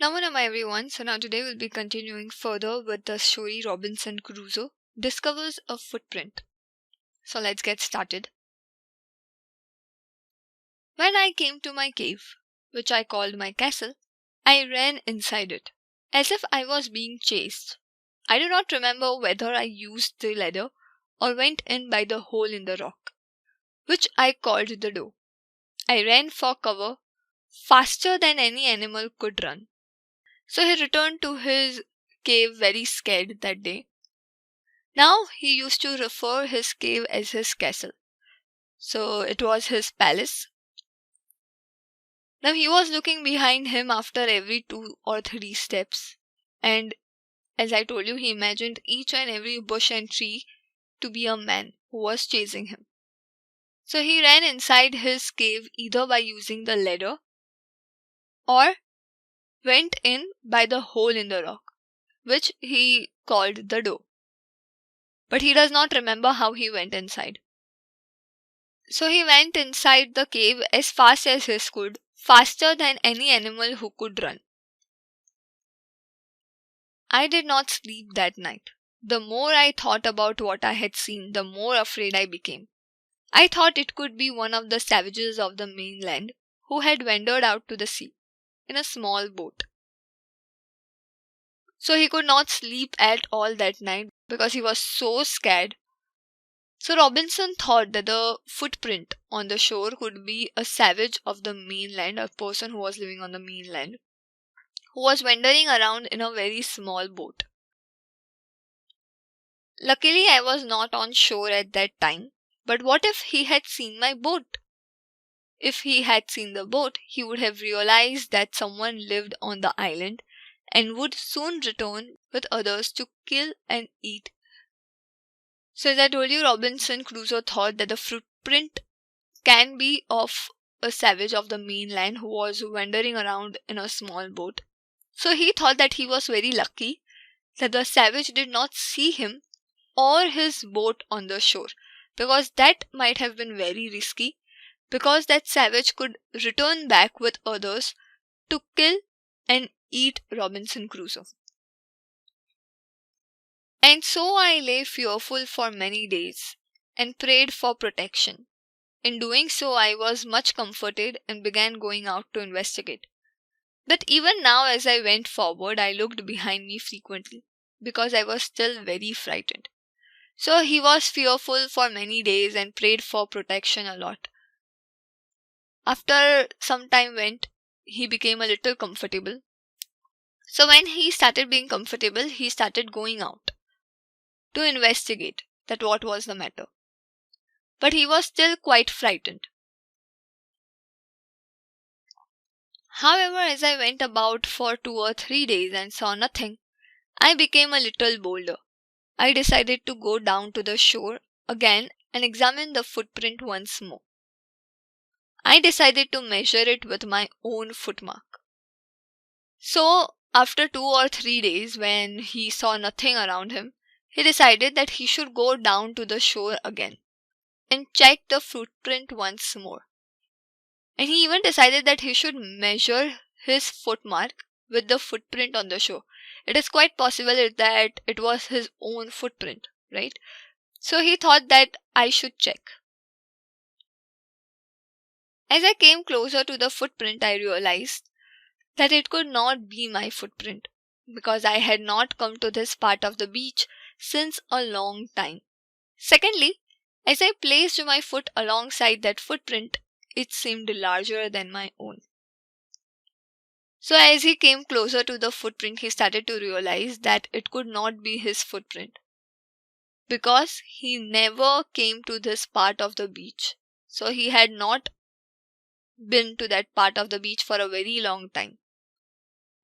Namaste everyone. So now today we'll be continuing further with the story Robinson Crusoe discovers a footprint. So let's get started. When I came to my cave, which I called my castle, I ran inside it, as if I was being chased. I do not remember whether I used the ladder or went in by the hole in the rock, which I called the door. I ran for cover faster than any animal could run. So he returned to his cave very scared that day. Now he used to refer his cave as his castle. So it was his palace. Now he was looking behind him after every 2 or 3 steps. And as I told you, he imagined each and every bush and tree to be a man who was chasing him. So he ran inside his cave either by using the ladder or went in by the hole in the rock, which he called the door. But he does not remember how he went inside. So he went inside the cave as fast as he could, faster than any animal who could run. I did not sleep that night. The more I thought about what I had seen, the more afraid I became. I thought it could be one of the savages of the mainland who had wandered out to the sea in a small boat. So he could not sleep at all that night because he was so scared. So Robinson thought that the footprint on the shore could be a savage of the mainland, a person who was living on the mainland, who was wandering around in a very small boat. Luckily, I was not on shore at that time, but what if he had seen my boat? If he had seen the boat, he would have realized that someone lived on the island and would soon return with others to kill and eat. So as I told you, Robinson Crusoe thought that the footprint can be of a savage of the mainland who was wandering around in a small boat. So he thought that he was very lucky that the savage did not see him or his boat on the shore, because that might have been very risky, because that savage could return back with others to kill and eat Robinson Crusoe. And so I lay fearful for many days and prayed for protection. In doing so, I was much comforted and began going out to investigate. But even now, as I went forward, I looked behind me frequently because I was still very frightened. So he was fearful for many days and prayed for protection a lot. After some time went, he became a little comfortable. So when he started being comfortable, he started going out to investigate that what was the matter. But he was still quite frightened. However, as I went about for 2 or 3 days and saw nothing, I became a little bolder. I decided to go down to the shore again and examine the footprint once more. I decided to measure it with my own footmark. So, after 2 or 3 days, when he saw nothing around him, he decided that he should go down to the shore again and check the footprint once more. And he even decided that he should measure his footmark with the footprint on the shore. It is quite possible that it was his own footprint, right? So he thought that I should check. As I came closer to the footprint, I realized that it could not be my footprint because I had not come to this part of the beach since a long time. Secondly, as I placed my foot alongside that footprint, it seemed larger than my own. So as he came closer to the footprint, he started to realize that it could not be his footprint because he never came to this part of the beach. So he had not been to that part of the beach for a very long time.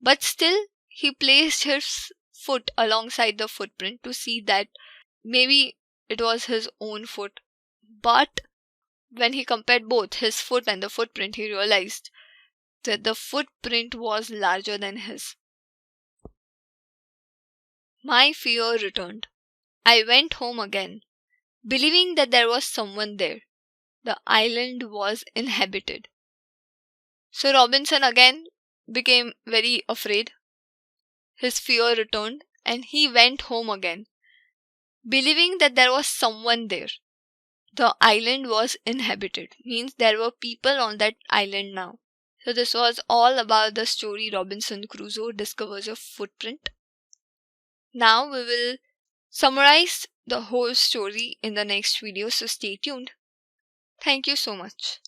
But still, he placed his foot alongside the footprint to see that maybe it was his own foot. But when he compared both his foot and the footprint, he realized that the footprint was larger than his. My fear returned. I went home again, believing that there was someone there. The island was inhabited. So Robinson again became very afraid. His fear returned and he went home again, believing that there was someone there. The island was inhabited, means there were people on that island now. So, this was all about the story Robinson Crusoe discovers a footprint. Now, we will summarize the whole story in the next video, so stay tuned. Thank you so much.